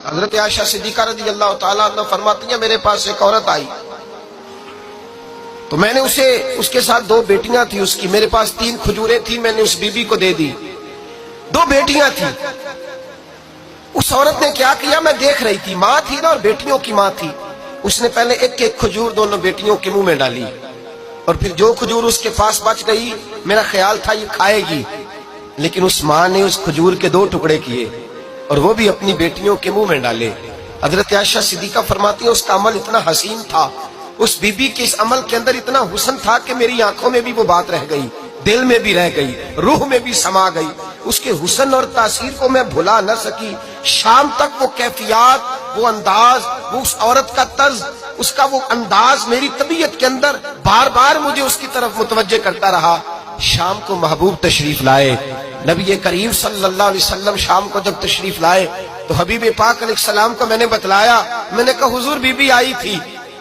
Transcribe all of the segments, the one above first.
حضرت عائشہ صدیقہ رضی اللہ تعالیٰ عنہ فرماتی ہیں میرے پاس ایک عورت آئی تو میں نے اس کے ساتھ 2 بیٹیاں تھی اس کی، میرے پاس 3 کھجوریں تھی، میں نے اس بی بی کو دے دی، 2 بیٹیاں تھی۔ اس عورت نے کیا کیا، میں دیکھ رہی تھی، ماں تھی نا اور بیٹیوں کی ماں تھی، اس نے پہلے ایک ایک کھجور دونوں بیٹیوں کے منہ میں ڈالی اور پھر جو کھجور اس کے پاس بچ گئی میرا خیال تھا یہ کھائے گی، لیکن اس ماں نے اس کھجور کے 2 ٹکڑے کیے اور وہ بھی اپنی بیٹیوں کے منہ میں ڈالے۔ حضرت عائشہ صدیقہ فرماتی ہیں اس کا عمل اتنا حسین تھا، اس بی بی کے اس عمل کے اندر اتنا حسن تھا کہ میری آنکھوں میں بھی وہ بات رہ گئی، دل میں بھی رہ گئی، روح میں بھی سما گئی، اس کے حسن اور تاثیر کو میں بھلا نہ سکی۔ شام تک وہ کیفیات، وہ انداز، وہ اس عورت کا طرز، اس کا وہ انداز میری طبیعت کے اندر بار بار مجھے اس کی طرف متوجہ کرتا رہا۔ شام کو محبوب تشریف لائے، نبی کریم صلی اللہ علیہ وسلم شام کو جب تشریف لائے تو حبیب پاک علیہ السلام کو میں نے بتلایا، میں نے کہا حضور بی بی آئی تھی،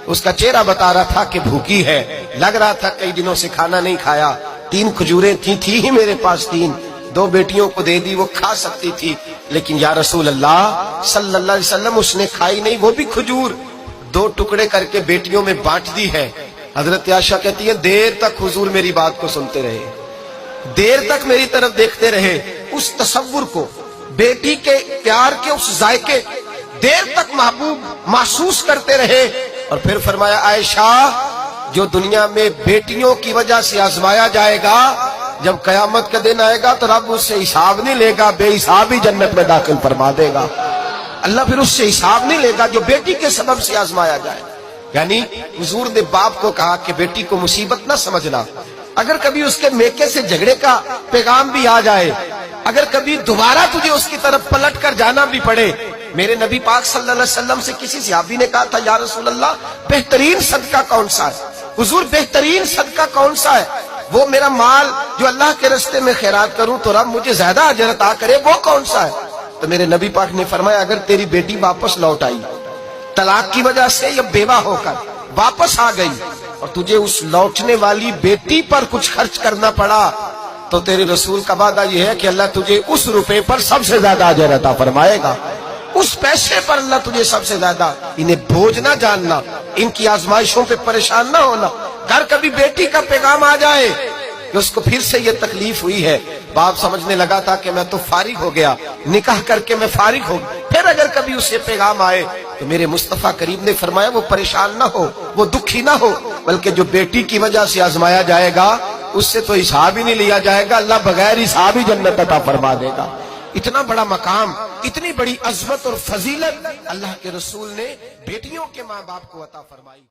اس کا چہرہ بتا رہا تھا کہ بھوکی ہے، لگ رہا تھا کئی دنوں سے کھانا نہیں کھایا، 3 کھجوریں تھی ہی میرے پاس 3، 2 بیٹیوں کو دے دی، وہ کھا سکتی تھی، لیکن یا رسول اللہ صلی اللہ علیہ وسلم اس نے کھائی نہیں، وہ بھی کھجور 2 ٹکڑے کر کے بیٹیوں میں بانٹ دی ہے۔ حضرت عائشہ کہتی ہے دیر تک حضور میری بات کو سنتے رہے، دیر تک میری طرف دیکھتے رہے، اس تصور کو، بیٹی کے پیار کے اس ذائقے دیر تک محبوب محسوس کرتے رہے، اور پھر فرمایا عائشہ جو دنیا میں بیٹیوں کی وجہ سے آزمایا جائے گا، جب قیامت کا دن آئے گا تو رب اس سے حساب نہیں لے گا، بے حساب ہی جنت میں داخل فرما دے گا۔ اللہ پھر اس سے حساب نہیں لے گا جو بیٹی کے سبب سے آزمایا جائے۔ یعنی حضور نے باپ کو کہا کہ بیٹی کو مصیبت نہ سمجھنا، اگر کبھی اس کے میکے سے جھگڑے کا پیغام بھی آ جائے، اگر کبھی دوبارہ تجھے اس کی طرف پلٹ کر جانا بھی پڑے، میرے نبی پاک صلی اللہ علیہ وسلم سے کسی صحابی نے کہا تھا یا رسول اللہ بہترین صدقہ کون سا ہے؟ حضور بہترین صدقہ کون سا ہے؟ وہ میرا مال جو اللہ کے راستے میں خیرات کروں تو رب مجھے زیادہ اجر عطا کرے، وہ کون سا ہے؟ تو میرے نبی پاک نے فرمایا اگر تیری بیٹی واپس لوٹ آئی طلاق کی وجہ سے یا بیوہ ہو کر واپس آ گئی اور تجھے اس لوٹنے والی بیٹی پر کچھ خرچ کرنا پڑا تو تیرے رسول کا وعدہ یہ ہے کہ اللہ تجھے اس روپے پر سب سے زیادہ اجر عطا فرمائے گا، اس پیسے پر اللہ تجھے سب سے زیادہ۔ انہیں بوجھ نہ جاننا، ان کی آزمائشوں پہ پریشان نہ ہونا۔ گھر کبھی بیٹی کا پیغام آ جائے کہ اس کو پھر سے یہ تکلیف ہوئی ہے، باپ سمجھنے لگا تھا کہ میں تو فارغ ہو گیا، نکاح کر کے میں فارغ ہو گیا، پھر اگر کبھی اسے پیغام آئے تو میرے مصطفیٰ کریم نے فرمایا وہ پریشان نہ ہو، وہ دکھی نہ ہو، بلکہ جو بیٹی کی وجہ سے آزمایا جائے گا اس سے تو حساب ہی نہیں لیا جائے گا، اللہ بغیر حساب ہی جنت عطا فرما دے گا۔ اتنا بڑا مقام، اتنی بڑی عظمت اور فضیلت اللہ کے رسول نے بیٹیوں کے ماں باپ کو عطا فرمائی۔